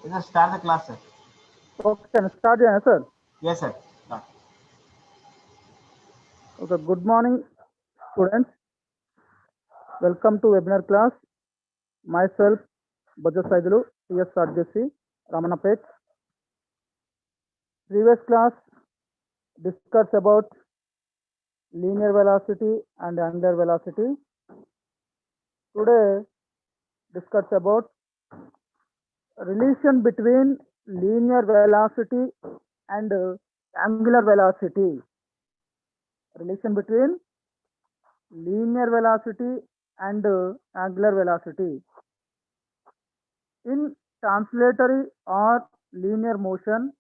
Just start the class, sir. Okay, start the sir. Yes, sir. Start. Okay, good morning, students. Welcome to webinar class. Myself, Saidulu, Tsrs&Jc, Ramannapeta. Previous class discussed about linear velocity and angular velocity. Today, discuss about relation between linear velocity and angular velocity. Relation between linear velocity and angular velocity. In translatory or linear motion,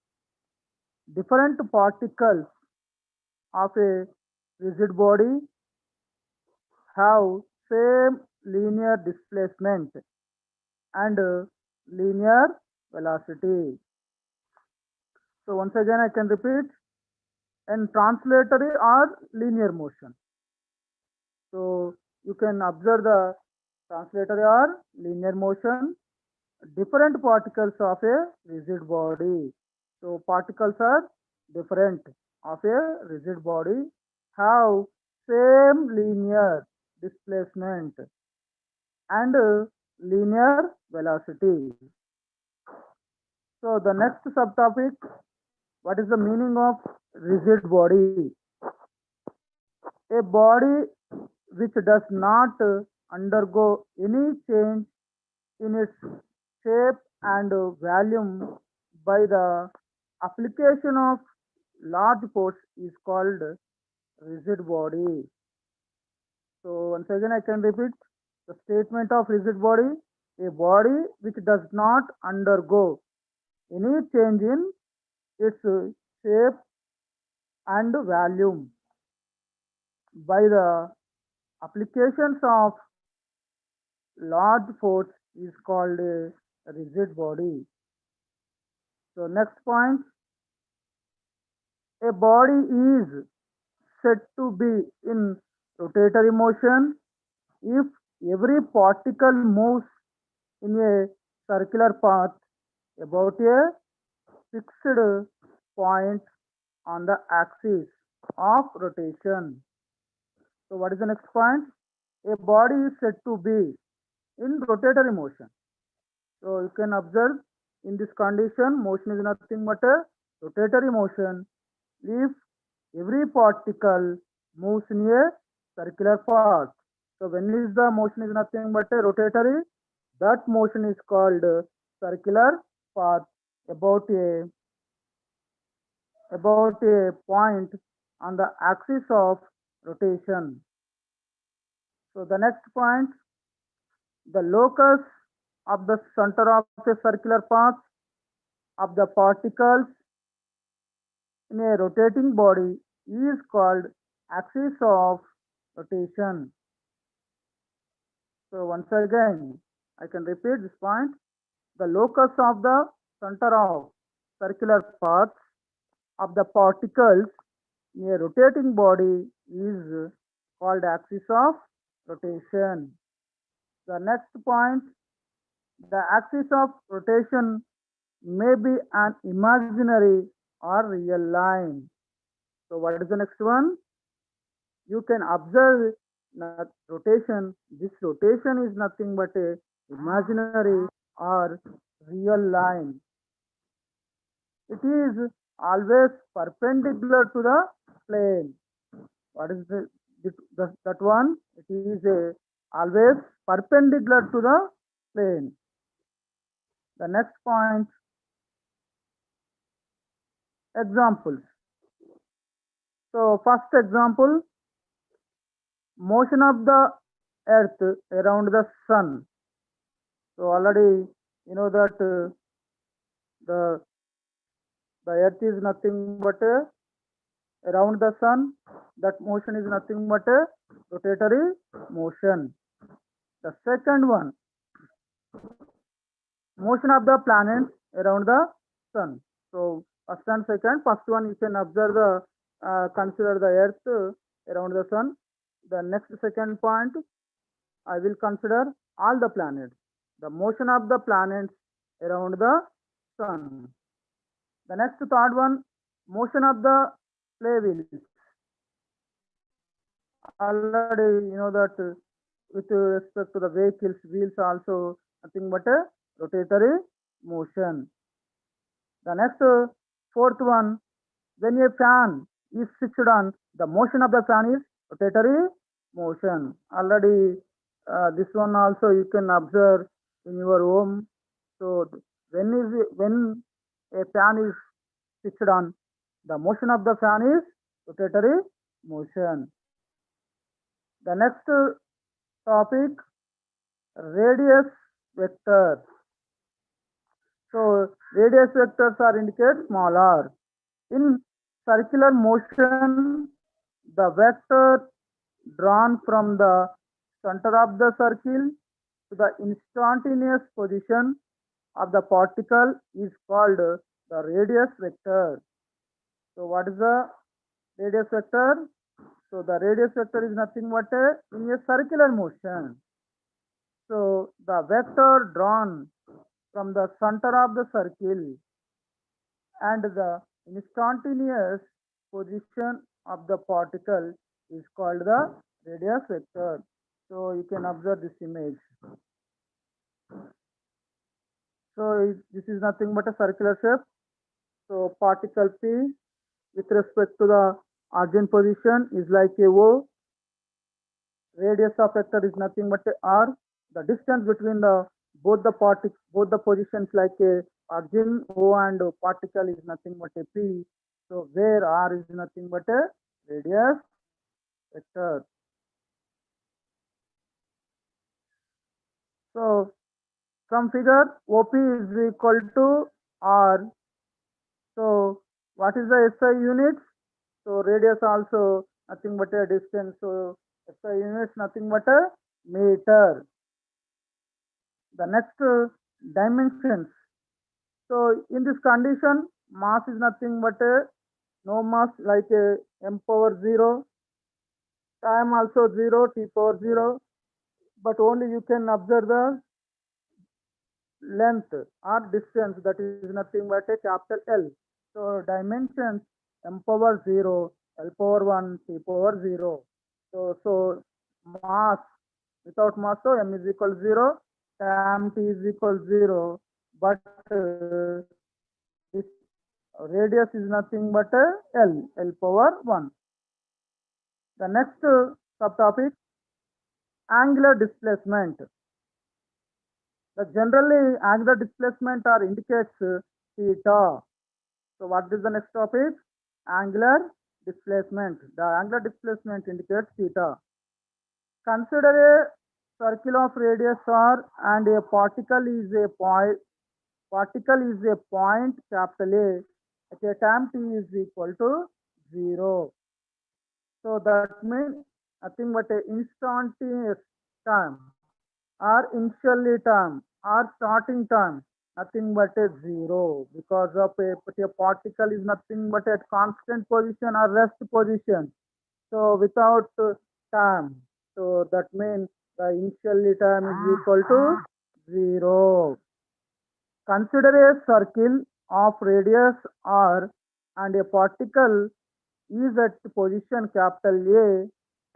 different particles of a rigid body have same linear displacement and linear velocity. So once again I can repeat, in translatory or linear motion. So you can observe the translatory or linear motion, different particles of a rigid body. So particles are different of a rigid body, have same linear displacement and linear velocity. So the next subtopic, what is the meaning of rigid body? A body which does not undergo any change in its shape and volume by the application of large force is called rigid body. So once again I can repeat the statement of rigid body. A body which does not undergo any change in its shape and volume by the applications of large force is called a rigid body. So next point, a body is said to be in rotatory motion if every particle moves in a circular path about a fixed point on the axis of rotation. So what is the next point? A body is said to be in rotatory motion. So you can observe in this condition, motion is nothing but a rotatory motion if every particle moves in a circular path. So when is the motion is nothing but a rotatory, that motion is called circular path about a point on the axis of rotation. So the next point, the locus of the center of a circular path of the particles in a rotating body is called axis of rotation. So once again, I can repeat this point. The locus of the center of circular path of the particles in a rotating body is called axis of rotation. The next point, the axis of rotation may be an imaginary or real line. So what is the next one? You can observe rotation. This rotation is nothing but a imaginary or real line. It is always perpendicular to the plane. What is that one? It is always perpendicular to the plane. The next point, examples. So first example, motion of the earth around the sun. So already you know that the earth is nothing but around the sun. That motion is nothing but a rotatory motion. The second one, motion of the planets around the sun. So first and second, first one you can observe the consider the earth around the sun. The next second point, I will consider all the planets. The motion of the planets around the sun. The next third one, motion of the play wheels. Already you know that with respect to the vehicles, wheels also nothing but a rotatory motion. The next fourth one, when a fan is switched on, the motion of the fan is rotatory motion. Already this one also you can observe in your home. So when a fan is switched on, the motion of the fan is rotatory motion. The next topic, radius vectors. So radius vectors are indicate small r. In circular motion, the vector drawn from the center of the circle to the instantaneous position of the particle is called the radius vector. So what is the radius vector? So the radius vector is nothing but in a circular motion. So the vector drawn from the center of the circle and the instantaneous position of the particle is called the radius vector. So you can observe this image. So this is nothing but a circular shape. So particle P with respect to the origin position is like a O. Radius of vector is nothing but a R. The distance between the both the positions like a origin O and particle is nothing but a P. So where R is nothing but a radius vector. So from figure OP is equal to R. So what is the SI units? So radius also nothing but a distance. So SI units nothing but a meter. The next dimensions. So in this condition, mass is nothing but a no mass like a m power 0. Time also 0, t power 0. But only you can observe the length or distance, that is nothing but a capital L. So dimensions m power 0, L power 1, t power 0. So mass without mass, so m is equal to 0, time t is equal to 0, but this radius is nothing but L power 1. The next subtopic, angular displacement. The generally angular displacement or indicates theta. So what is the next topic? Angular displacement. The angular displacement indicates theta. Consider a circle of radius r and a particle is a point capital A at a time t is equal to 0. So that means nothing but a instantaneous time or initially time or starting time nothing but a 0, because of a particle is nothing but a constant position or rest position. So without time, so that means the initially time is equal to 0. Consider a circle of radius r and a particle is at position capital A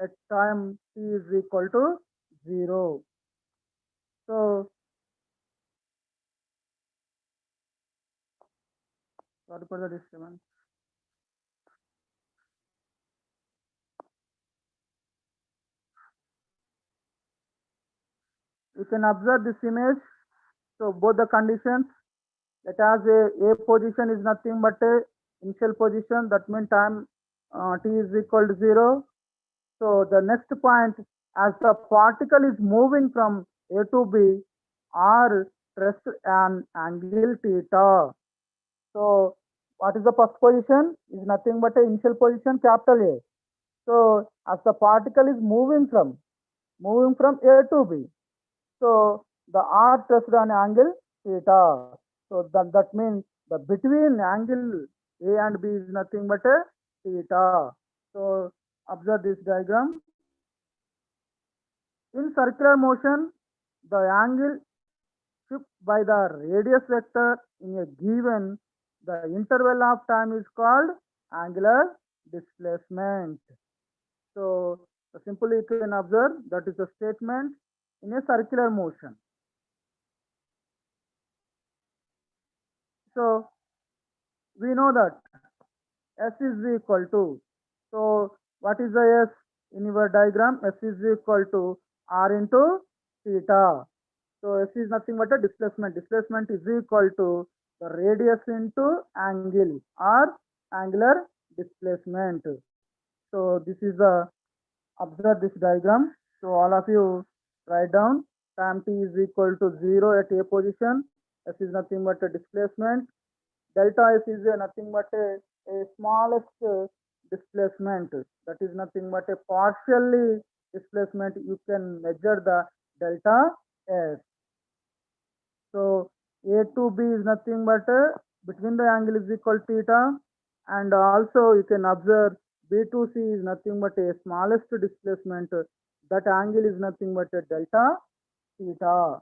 at time t is equal to 0. So sorry for the disturbance. You can observe this image. So both the conditions, let us a position is nothing but a initial position, that means time t is equal to 0. So the next point, as the particle is moving from A to B, R stressed an angle theta. So what is the first position? Is nothing but a initial position capital A. So as the particle is moving from A to B, so the R stressed an angle theta. So that means the between angle A and B is nothing but a theta. So observe this diagram. In circular motion, the angle shift by the radius vector in a given the interval of time is called angular displacement. So simply you can observe that is a statement in a circular motion. So we know that S is equal to, so what is the S in your diagram? S is equal to R into theta. So S is nothing but a displacement. Displacement is equal to the radius into angle or angular displacement. So this is the, observe this diagram. So all of you write down time t is equal to 0 at a position. S is nothing but a displacement. Delta S is nothing but a smallest displacement. That is nothing but a partially displacement. You can measure the delta S. So A to B is nothing but between the angle is equal theta, and also you can observe B to C is nothing but a smallest displacement. That angle is nothing but a delta theta.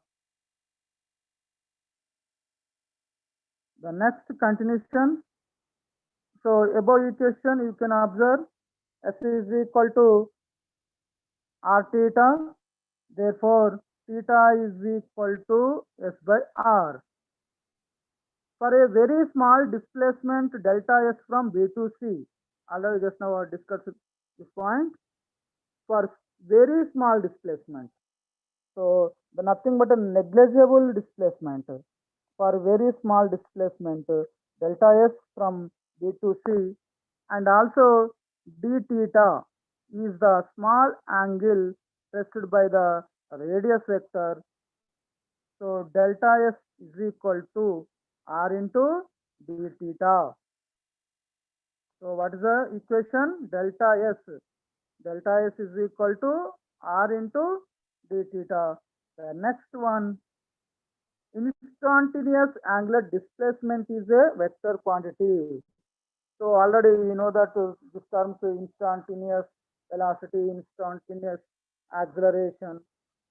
The next continuation. So above equation you can observe S is equal to R theta. Therefore, theta is equal to S by R. For a very small displacement delta S from B to C, already just now I discussed this point. For very small displacement, so the nothing but a negligible displacement. For very small displacement, delta S from B to C, and also d theta is the small angle pressed by the radius vector. So delta S is equal to R into d theta. So what is the equation? Delta S. Delta S is equal to R into d theta. The next one, instantaneous angular displacement is a vector quantity. So already you know that this terms instantaneous velocity, instantaneous acceleration.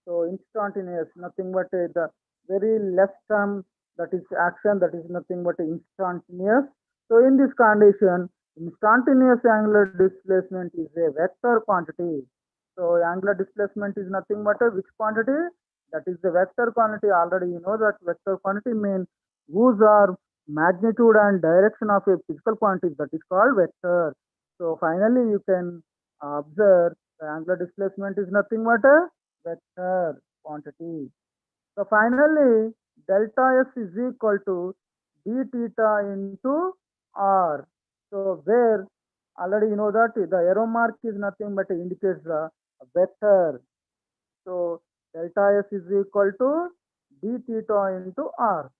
So instantaneous, nothing but the very less term, that is action, that is nothing but instantaneous. So in this condition, instantaneous angular displacement is a vector quantity. So angular displacement is nothing but a which quantity? That is the vector quantity. Already you know that vector quantity means whose are magnitude and direction of a physical quantity, that is called vector. So finally you can observe the angular displacement is nothing but a vector quantity. So finally delta S is equal to d theta into R. So where already you know that the arrow mark is nothing but indicates the vector. So delta S is equal to d theta into R.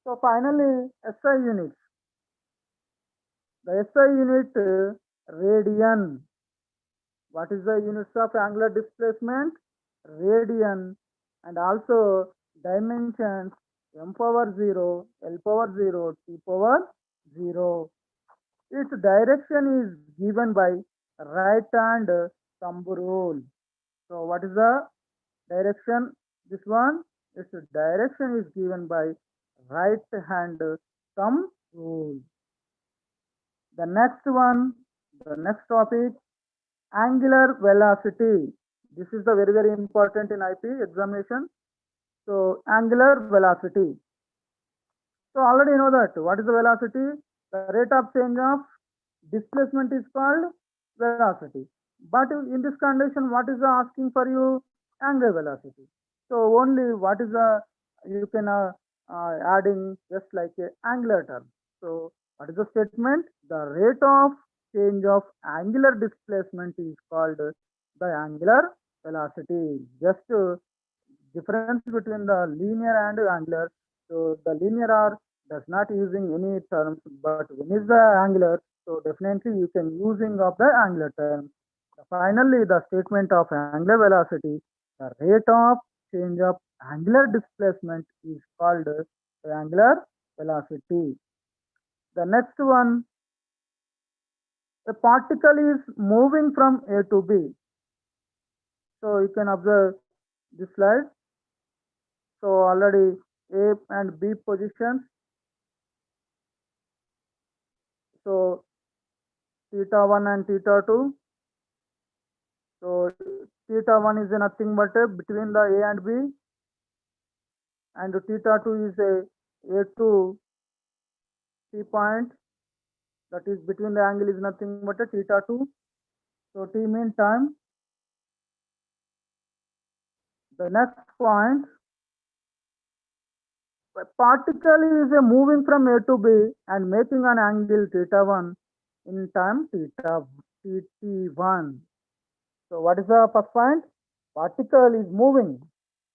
So finally SI units. The SI unit radian. What is the units of angular displacement? Radian. And also dimensions m power 0, L power 0, T power 0. Its direction is given by right hand thumb rule. So what is the direction? This one, its direction is given by right hand thumb rule. The next one, the next topic, angular velocity. This is the very important in IP examination. So angular velocity. So already you know that what is the velocity? The rate of change of displacement is called velocity. But in this condition, what is the asking for you? Angular velocity. So only what is the, you can adding just like a angular term. So what is the statement? The rate of change of angular displacement is called the angular velocity. Just difference between the linear and angular. So the linear are does not using any terms, but when is the angular, so definitely you can using of the angular term. Finally, the statement of angular velocity, the rate of change of angular displacement is called the angular velocity. The next one, a particle is moving from A to B. So you can observe this slide. So already A and B positions. So theta 1 and theta 2. So theta 1 is nothing but between the A and B, and theta 2 is A to C point, that is between the angle is nothing but theta 2. So T mean time. The next point, a particle is moving from A to B and making an angle theta 1 in time T1. So what is the first point? Particle is moving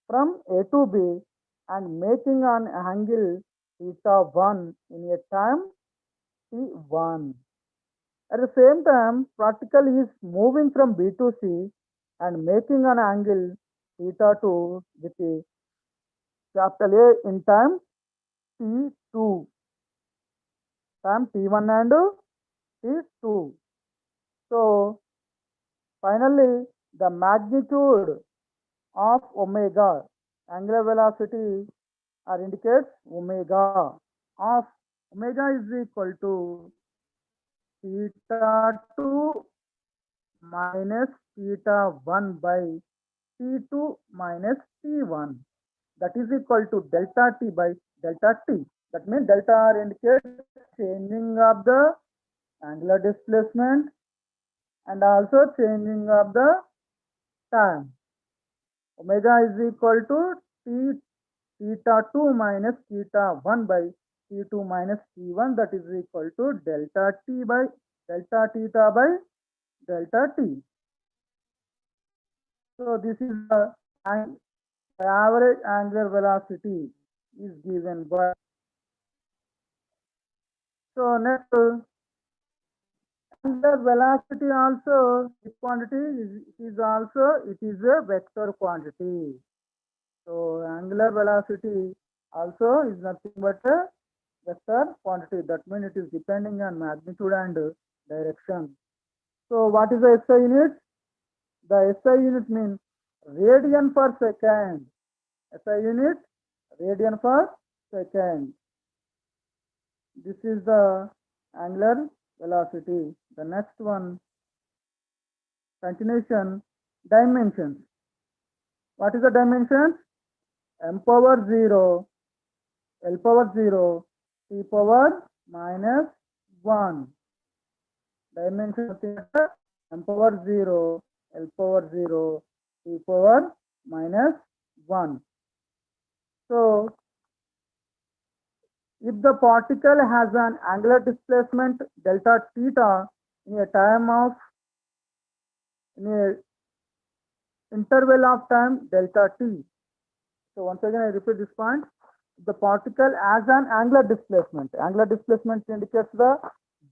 from A to B and making an angle theta 1 in a time T1. At the same time, particle is moving from B to C and making an angle theta 2 with a capital A in time T2, time T1 and T2. So finally, the magnitude of omega, angular velocity, or indicates omega of omega is equal to theta 2 minus theta 1 by T2 minus T1. That is equal to delta T by delta T. That means delta R indicates changing of the angular displacement and also changing of the time. Omega is equal to theta 2 minus theta 1 by T2 minus T1, that is equal to delta T by delta theta by delta T. So this is the average angular velocity is given by. So next, angular velocity also, this quantity is also, it is a vector quantity. So angular velocity also is nothing but a vector quantity. That means it is depending on magnitude and direction. So what is the SI unit? The SI unit means radian per second. SI unit, radian per second. This is the angular velocity. The next one, continuation, dimensions. What is the dimensions? M power 0, L power 0, T power minus 1. Dimension of theta, M power 0, L power 0, T power minus 1. So, if the particle has an angular displacement delta theta in a time of, in a interval of time delta t. So once again I repeat this point. The particle has an angular displacement. Angular displacement indicates the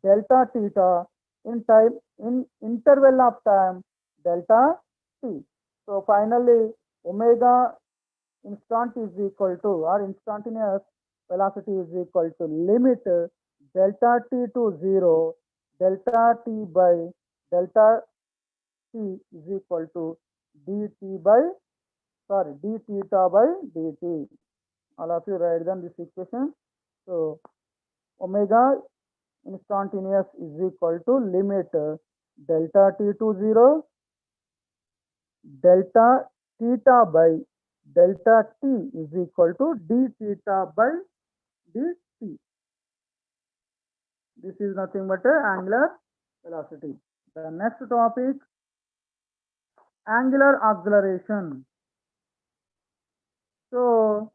delta theta in time, in interval of time delta t. So finally, omega instant is equal to, or instantaneous velocity is equal to limit delta t to 0, delta t by delta t is equal to dt by, d theta by dt. All of you write down this equation. So omega instantaneous is equal to limit delta t to 0, delta theta by delta t is equal to d theta by dt. This is nothing but angular velocity. The next topic, angular acceleration. So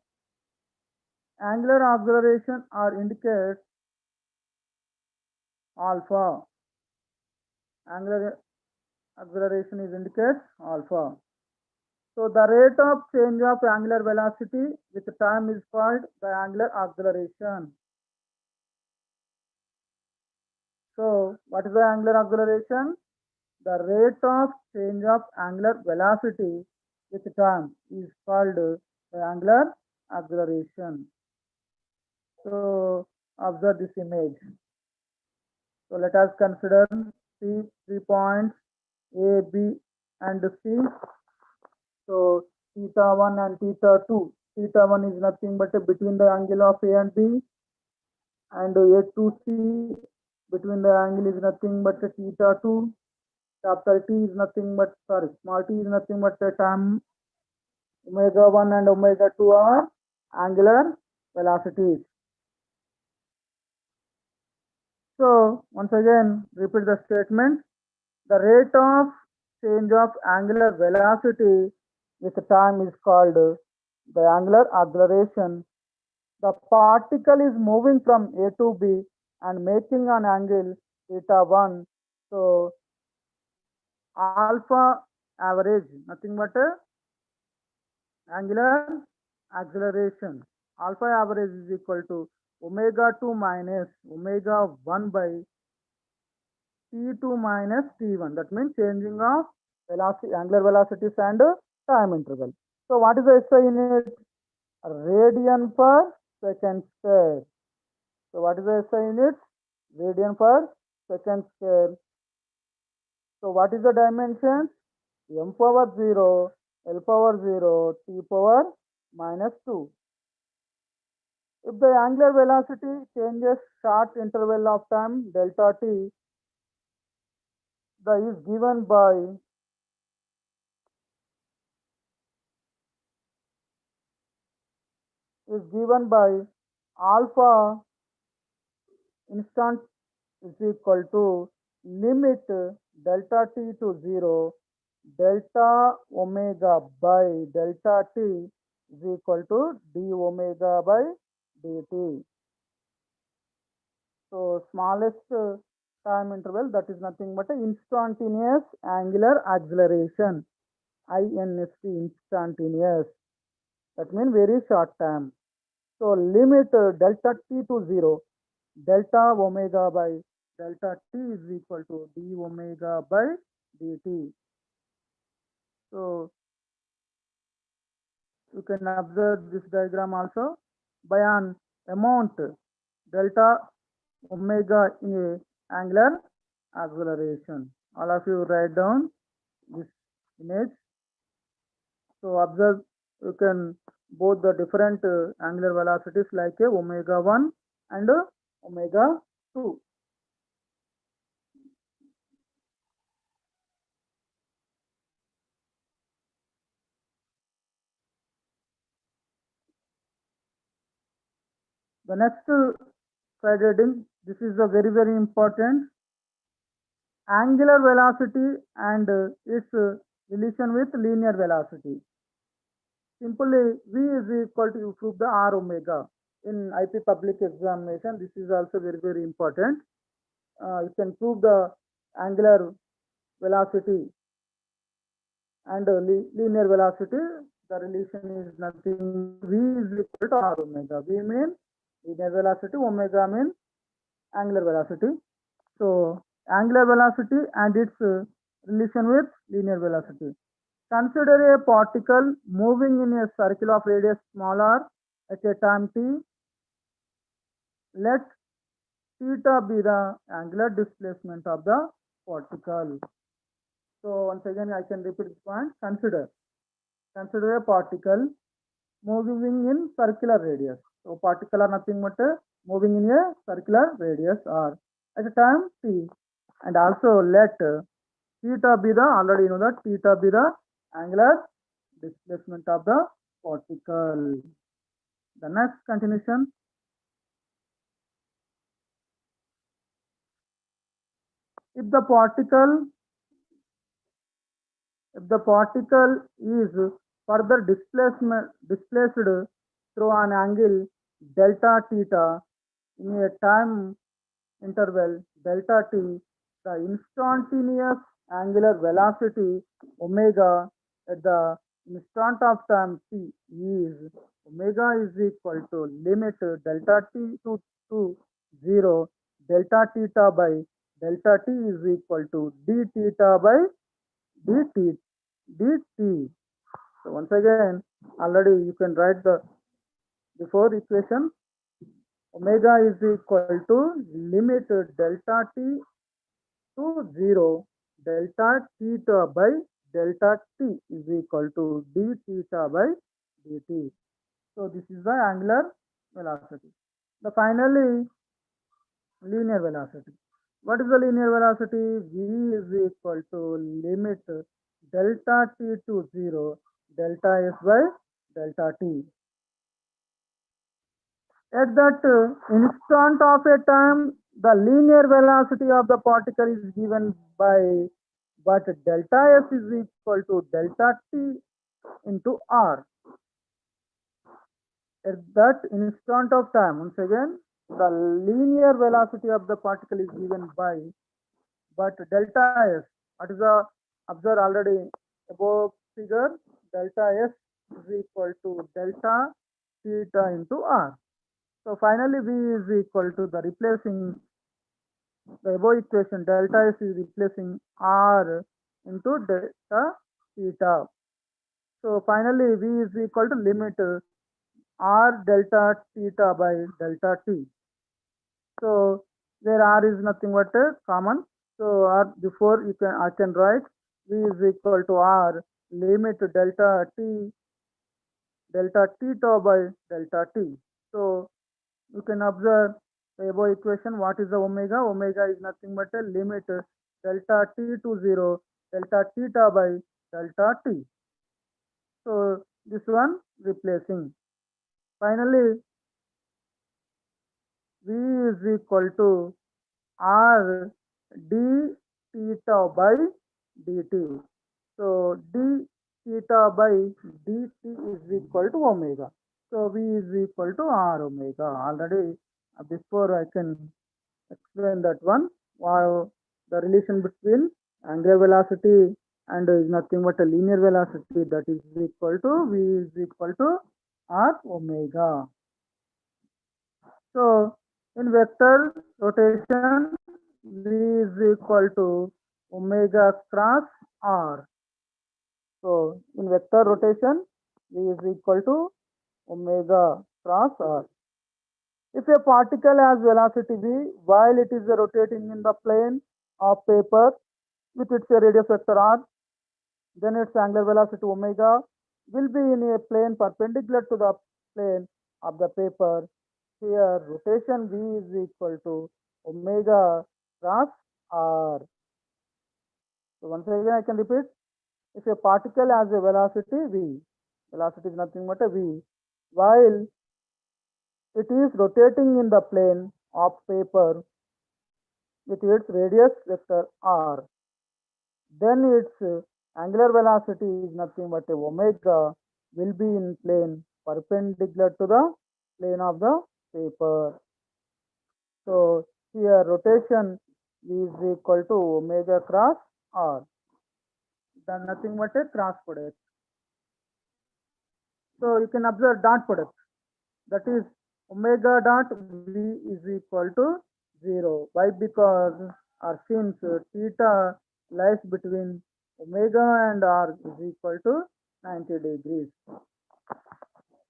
angular acceleration or indicates alpha. Angular acceleration is indicates alpha. So the rate of change of angular velocity with time is called the angular acceleration. So what is the angular acceleration? The rate of change of angular velocity with time is called the angular acceleration. So observe this image. So let us consider three points A, B, and C. So theta 1 and theta 2. theta 1 is nothing but between the angle of A and B, and A to C between the angle is nothing but theta 2. Capital T is nothing but, sorry, small t is nothing but tan omega 1 and omega 2 are angular velocities. So once again, repeat the statement. The rate of change of angular velocity with time is called the angular acceleration. The particle is moving from A to B and making an angle theta 1. So alpha average, nothing but angular acceleration. Alpha average is equal to omega 2 minus omega 1 by T2 minus T1. That means changing of velocity, angular velocities and time interval. So what is the SI unit? Radian per second square. So what is the SI unit? Radian per second square. So what is the dimensions? M power 0, L power 0, T power minus 2. If the angular velocity changes short interval of time delta t, the is given by alpha instant is equal to limit delta t to 0, delta omega by delta t is equal to d omega by dt. So smallest time interval, that is nothing but instantaneous angular acceleration, INST, instantaneous. That means very short time. So limit delta t to 0, delta omega by delta t is equal to d omega by dt. So you can observe this diagram also by an amount delta omega in a angular acceleration. All of you write down this image. So observe, you can both the different angular velocities like omega 1 and omega 2. The next slide heading, this is a very important angular velocity and its relation with linear velocity. Simply, V is equal to, you prove the R omega. In IP public examination, this is also very important. You can prove the angular velocity and linear velocity. The relation is nothing. V is equal to R omega. V means linear velocity, omega means angular velocity. So angular velocity and its relation with linear velocity. Consider a particle moving in a circle of radius small r at a time t. Let theta be the angular displacement of the particle. So once again I can repeat this point. Consider a particle moving in circular radius. So particle are nothing but moving in a circular radius r at a time t, and also let theta be the, already you know that theta be the angular displacement of the particle. The next continuation. If the particle is further displaced through an angle delta theta in a time interval delta t, the instantaneous angular velocity omega at the instant of time t is omega is equal to limit delta t to 0, delta theta by delta t is equal to d theta by dt. So once again, already you can write the before equation. Omega is equal to limit delta t to 0, delta theta by delta t is equal to d theta by dt. So this is the angular velocity. The finally linear velocity. What is the linear velocity? V is equal to limit delta t to 0, delta s by delta t. At that instant of a time, the linear velocity of the particle is given by, but delta s is equal to delta t into r. At that instant of time, once again, the linear velocity of the particle is given by, but delta s, what is the, observe already above figure, delta s is equal to delta theta into r. So finally, V is equal to the replacing the above equation, delta S is replacing R into delta theta. So finally, V is equal to limit R delta theta by delta T. So where R is nothing but common. So R before I can write V is equal to R limit delta theta by delta T. So you can observe the above equation. What is the omega? Omega is nothing but a limit delta t to 0, delta theta by delta t. So this one replacing. Finally, V is equal to R d theta by dt. So d theta by dt is equal to omega. So V is equal to R omega. Already before I can explain that one. Wow, the relation between angular velocity and is nothing but a linear velocity, that is equal to V is equal to R omega. So in vector rotation, V is equal to omega cross R. So in vector rotation, V is equal to omega cross R. If a particle has velocity v while it is rotating in the plane of paper with its radius vector r, then its angular velocity omega will be in a plane perpendicular to the plane of the paper. Here rotation v is equal to omega cross r. So once again I can repeat, if a particle has a velocity v, velocity is nothing but a v, while it is rotating in the plane of paper with its radius vector r, then its angular velocity is nothing but a omega will be in plane perpendicular to the plane of the paper. So here rotation is equal to omega cross r, then nothing but a cross product. So you can observe dot product, that is omega dot v is equal to 0. Why? Because or since theta lies between omega and r is equal to 90 degrees.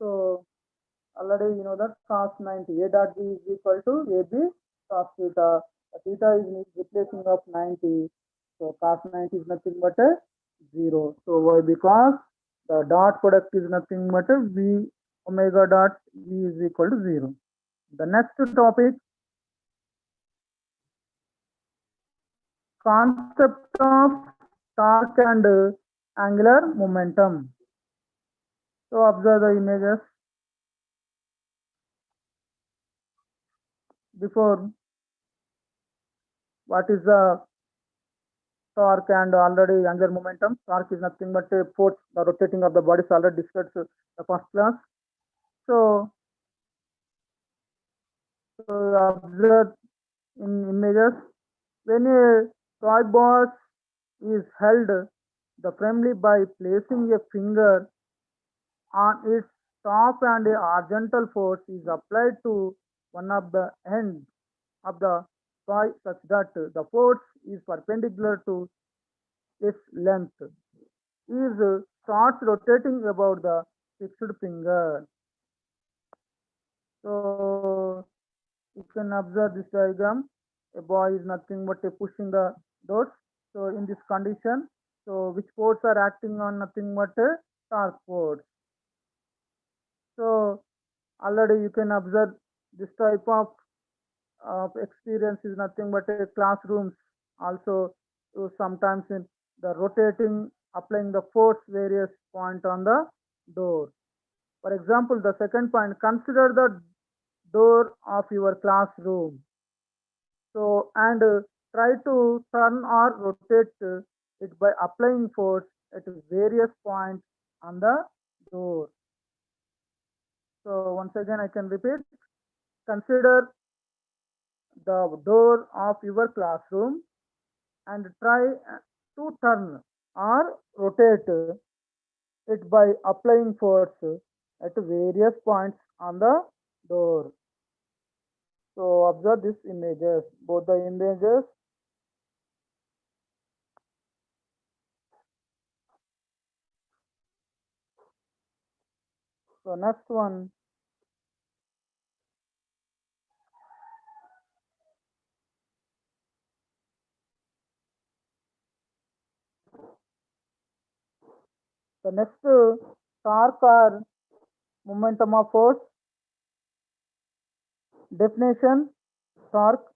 So already you know that cos 90, a dot b is equal to ab cos theta. Theta is replacing of 90. So cos 90 is nothing but a 0. So why? Because the dot product is nothing but a v omega dot v is equal to 0. The next topic, concept of torque and angular momentum. So observe the images. Before, what is the torque and already angular momentum? Torque is nothing but a force, the rotating of the body is already discussed the first class. So observe in images, when a toy ball is held the firmly by placing a finger on its top and a horizontal force is applied to one of the ends of the toy such that the force is perpendicular to its length, is starts rotating about the fixed finger. So you can observe this diagram. A boy is nothing but pushing the doors. So in this condition, so which force are acting on nothing but torque force. So already you can observe this type of experience is nothing but a classrooms. Also, sometimes in the rotating, applying the force various point on the door. For example, the second point, consider the door of your classroom. So, and try to turn or rotate it by applying force at various points on the door. So, once again, I can repeat, consider the door of your classroom and try to turn or rotate it by applying force at various points on the door. So observe these images, both the images. So next one, the next torque or momentum of force. Definition: torque.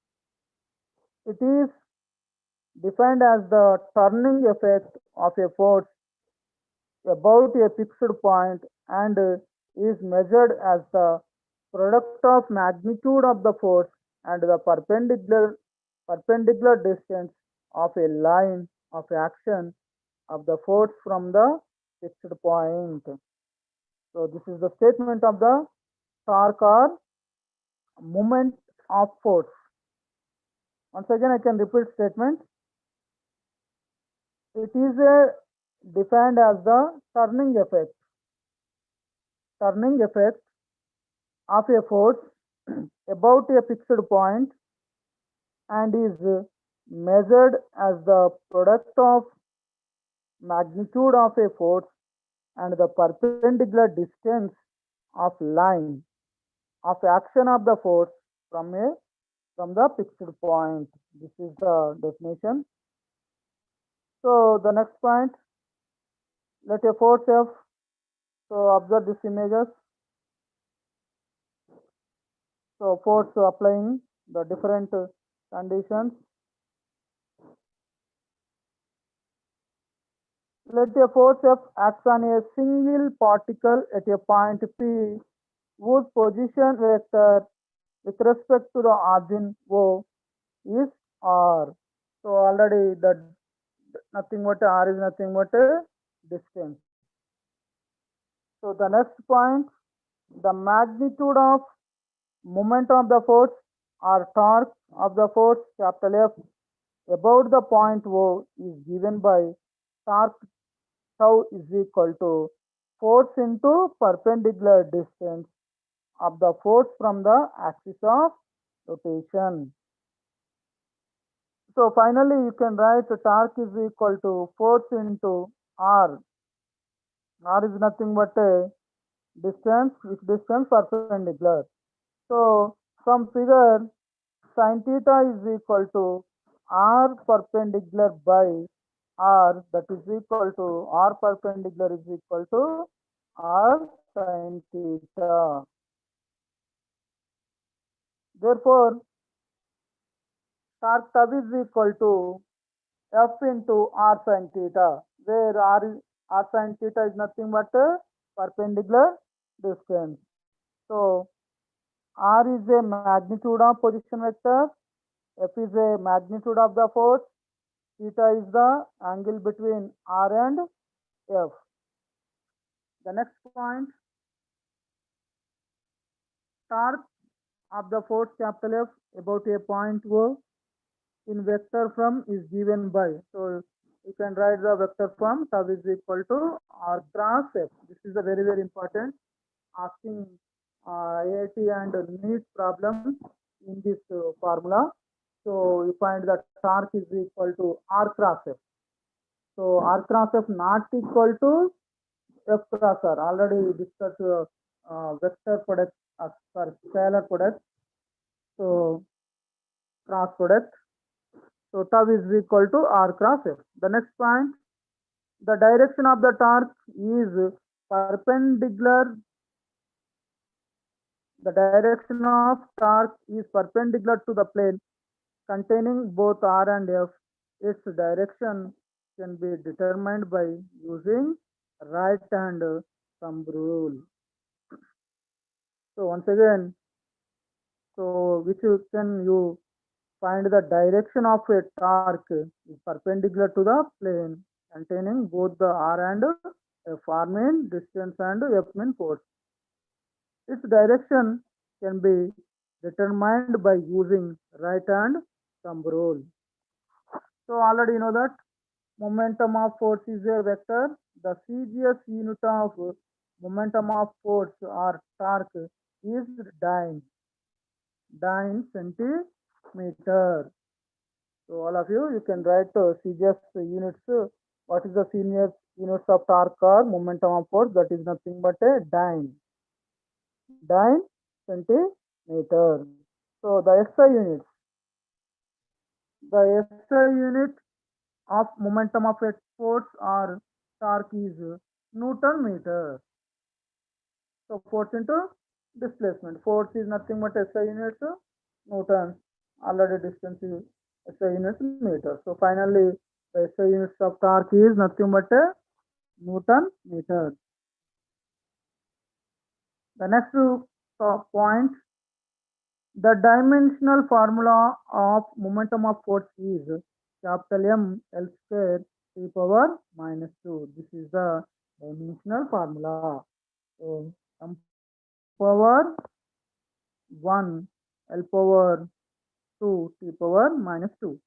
It is defined as the turning effect of a force about a fixed point and is measured as the product of magnitude of the force and the perpendicular distance of a line of action of the force from the fixed point. So this is the statement of the torque or moment of force. Once again, I can repeat statement. It is defined as the turning effect of a force about a fixed point and is measured as the product of magnitude of a force and the perpendicular distance of line of action of the force from the fixed point. This is the definition. So the next point, let a force F. So observe these images. So force applying the different conditions. Let a force F acts on a single particle at a point P whose position vector with respect to the origin O is R. So already the nothing but R is nothing but a distance. So the next point, the magnitude of moment of the force or torque of the force capital F about the point O is given by torque tau is equal to force into perpendicular distance of the force from the axis of rotation. So finally you can write torque is equal to force into R. R is nothing but a distance, which distance perpendicular. So from figure sin theta is equal to R perpendicular by R, that is equal to R perpendicular is equal to R sin theta. Therefore, torque tau is equal to F into R sin theta, where R sin theta is nothing but a perpendicular distance. So R is a magnitude of position vector, F is a magnitude of the force, theta is the angle between R and F. The next point, torque of the force capital F about a point O in vector form is given by. So you can write the vector form tau is equal to R cross F. This is a very, very important asking IIT and NEET problem in this formula. So you find that torque is equal to R cross F. So R cross F not equal to F cross R. Already we discussed vector product, sorry, scalar product. So cross product. So tau is equal to R cross F. The next point, the direction of the torque is perpendicular The direction of torque is perpendicular to the plane containing both R and F. Its direction can be determined by using right hand thumb rule. So once again, so which you can you find the direction of a torque is perpendicular to the plane containing both the R and F. R mean distance and F mean force. Its direction can be determined by using right hand thumb rule. So already you know that momentum of force is a vector. The CGS unit of momentum of force or torque is dyne centimeter. So all of you can write CGS units. What is the senior units of torque or momentum of force? That is nothing but a dyne centimeter. So the SI units. The SI unit of momentum of a force or torque is Newton meter. So force into displacement. Force is nothing but SI units, Newton. Already distance is SI units meter. So finally, the SI units of torque is nothing but a Newton meter. The next point, the dimensional formula of momentum of force is capital M L square T power minus 2. This is the dimensional formula. So M power 1 L power 2 T power minus 2.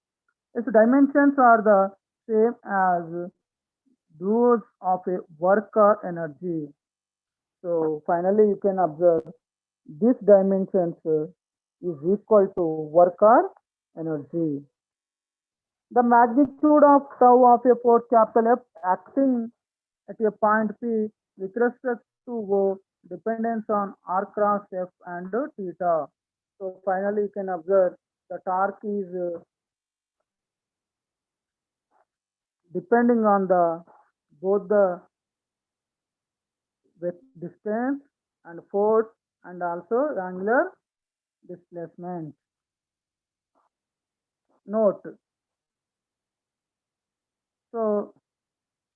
Its dimensions are the same as those of a work or energy. So finally you can observe this dimensions is equal to work or energy. The magnitude of tau of a force capital F acting at a point P with respect to O depends on R cross F and theta. So finally you can observe the torque is depending on the both the distance and force and also angular displacement. Note. So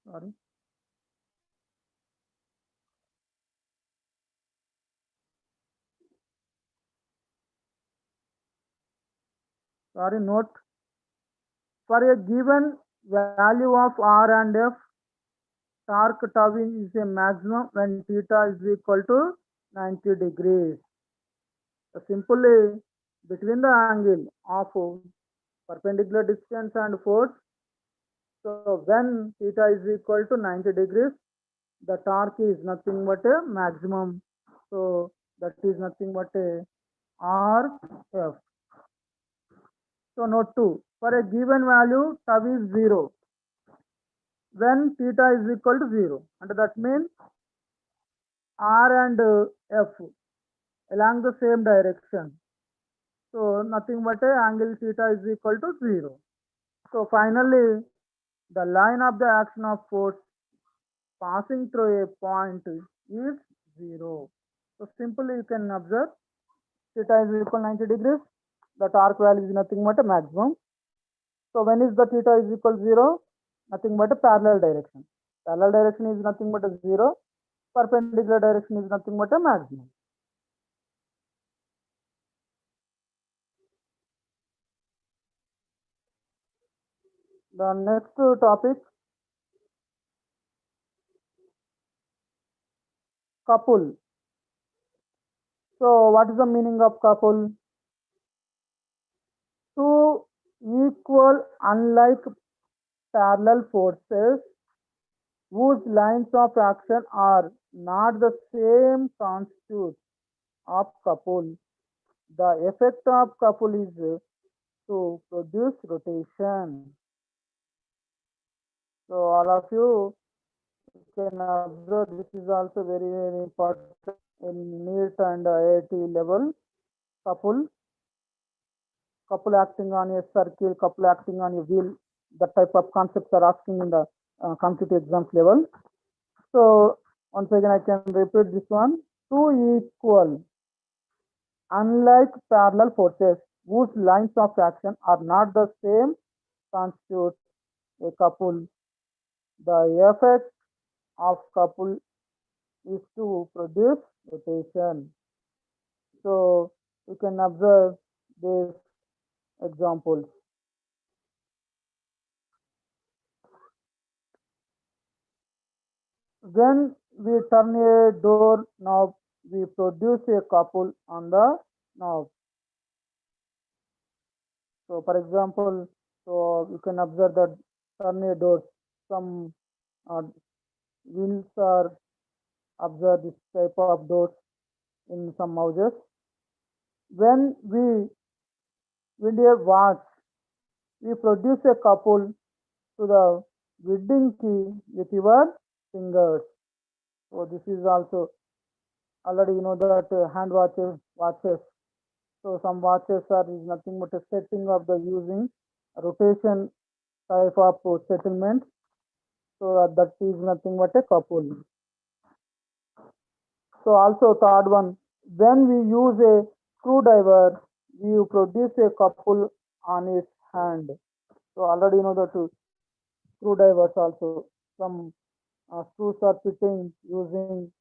sorry. Note, for a given value of R and F, torque tau is a maximum when theta is equal to 90 degrees. So simply, between the angle of perpendicular distance and force, so when theta is equal to 90 degrees, the torque is nothing but a maximum. So that is nothing but a RF. So note 2, for a given value, tau is 0 when theta is equal to 0. And that means R and F along the same direction. So nothing but a angle theta is equal to 0. So finally, the line of the action of force passing through a point is 0. So simply you can observe theta is equal to 90 degrees. The torque value is nothing but a maximum. So when is the theta is equal to 0? Nothing but a parallel direction. Parallel direction is nothing but a 0. Perpendicular direction is nothing but a maximum. The next topic, couple. So what is the meaning of couple? Two equal unlike parallel forces whose lines of action are not the same constitute of couple. The effect of couple is to produce rotation. So all of you can observe this is also very, very important in NEET and IIT level. Couple acting on a circle, couple acting on a wheel, that type of concepts are asking in the competitive exams level. So once again I can repeat this one. Two equal Unlike parallel forces whose lines of action are not the same constitute a couple. The effect of couple is to produce rotation. So you can observe these examples. When we turn a door knob, we produce a couple on the knob. So for example, so you can observe that turn a door, some uh, wheels are observe this type of doors in some houses. When we wind a watch, we produce a couple to the winding key with your fingers. So this is also already you know that hand watches. So some watches are is nothing but a setting of the using rotation type of settlement. So that is nothing but a couple. So also third one, when we use a screwdriver, we produce a couple on its hand. So already you know that screwdrivers also some screws are fitting using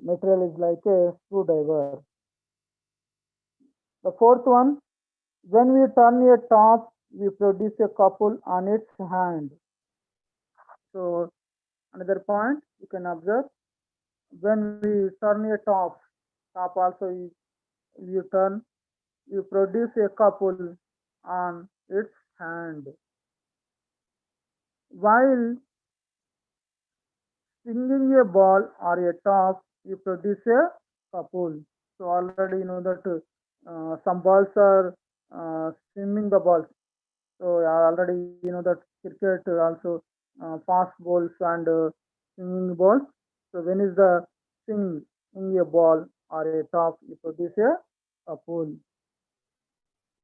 material is like a screwdriver. The fourth one, when we turn a top, we produce a couple on its hand. So another point you can observe when we turn a top also you turn, you produce a couple on its hand. While swinging a ball or a top, you produce a couple. So already you know that some balls are swimming the balls. So already you know that cricket also fast balls and swinging balls. So when is the swing in a ball or a top, you produce a couple.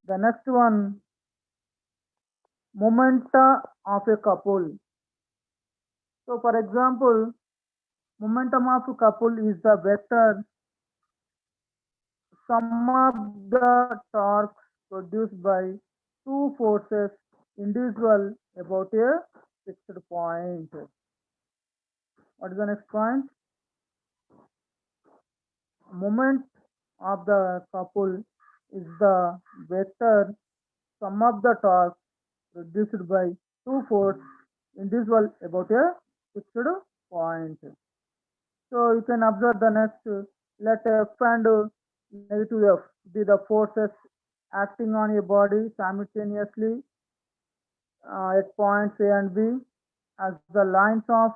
The next one, momenta of a couple. So for example, momentum of a couple is the vector sum of the torques produced by two forces individual about a fixed point. What is the next point? Moment of the couple is the vector sum of the torque produced by two forces individual about a fixed point. So you can observe the next, let F and negative F be the forces acting on a body simultaneously at points A and B. As the lines of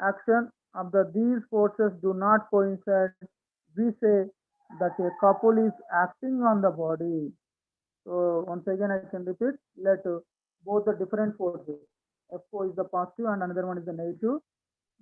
action of these forces do not coincide, we say that a couple is acting on the body. So once again I can repeat, let both the different forces, F4 is the positive and another one is the negative.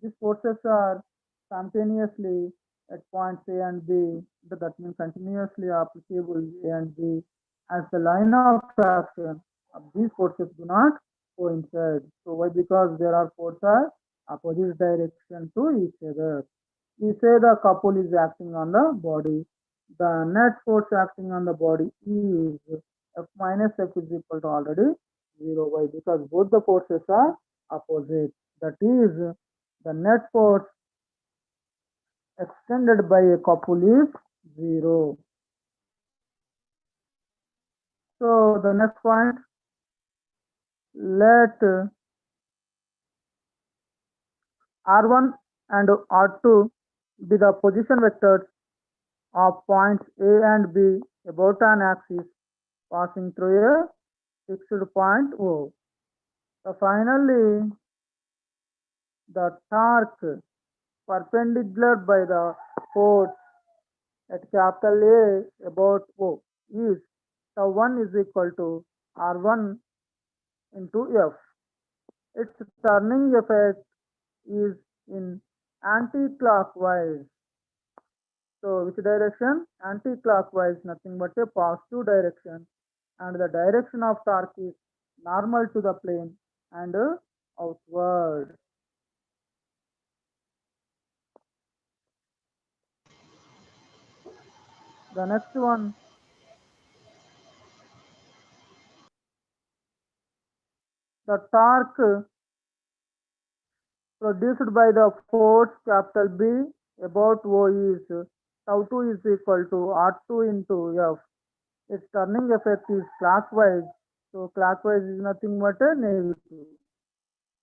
These forces are simultaneously at points A and B, that means continuously applicable A and B, as the line of action of these forces do not coincide. So why? Because there are forces opposite direction to each other. We say the couple is acting on the body. The net force acting on the body is F minus F is equal to already 0. Why? Because both the forces are opposite. That is, the net force extended by a couple is 0. So the next point, let R1 and R2 be the position vectors of points A and B about an axis passing through a fixed point O. So finally, the torque perpendicular by the force at capital A about O is tau1 is equal to R1 into F. Its turning effect is in anti-clockwise. So which direction? Anti-clockwise, nothing but a positive direction, and the direction of torque is normal to the plane and outward. The next one, the torque produced by the force capital B about O is tau 2 is equal to R2 into F. Its turning effect is clockwise. So clockwise is nothing but a negative.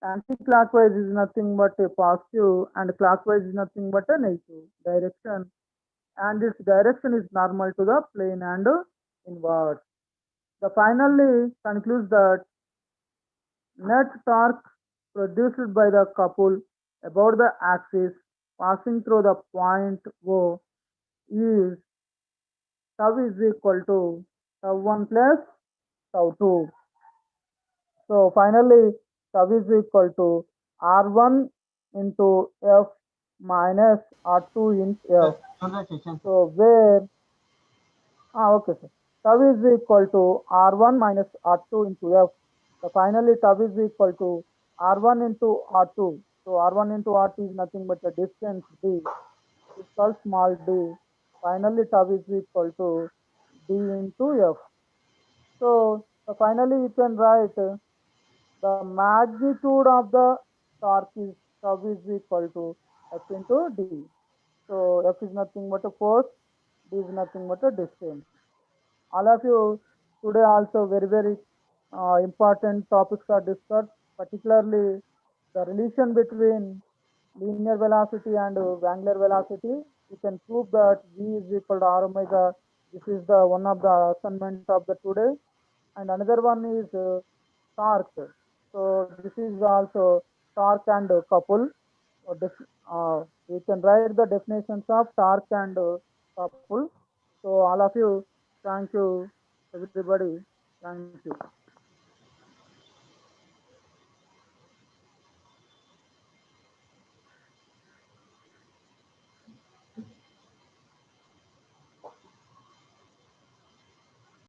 Anti-clockwise is nothing but a positive, and clockwise is nothing but a negative direction. And its direction is normal to the plane and inward. The finally concludes that net torque produced by the couple about the axis passing through the point O is tau is equal to tau 1 plus tau 2. So finally, tau is equal to R1 into F minus R2 into F. So where, okay, sir. Tau is equal to R1 minus R2 into F. So finally, tau is equal to R1 into R2. So R1 into R2 is nothing but a distance D. It's called small d. Finally, tau is equal to D into F. So finally, you can write the magnitude of the torque is tau is equal to F into D. So F is nothing but a force, D is nothing but a distance. All of you today also very important topics are discussed, particularly the relation between linear velocity and angular velocity. You can prove that V is equal to R omega. This is the one of the assignment of the today. And another one is torque. So this is also torque and couple. You can write the definitions of torque and couple. So all of you, thank you everybody. Thank you.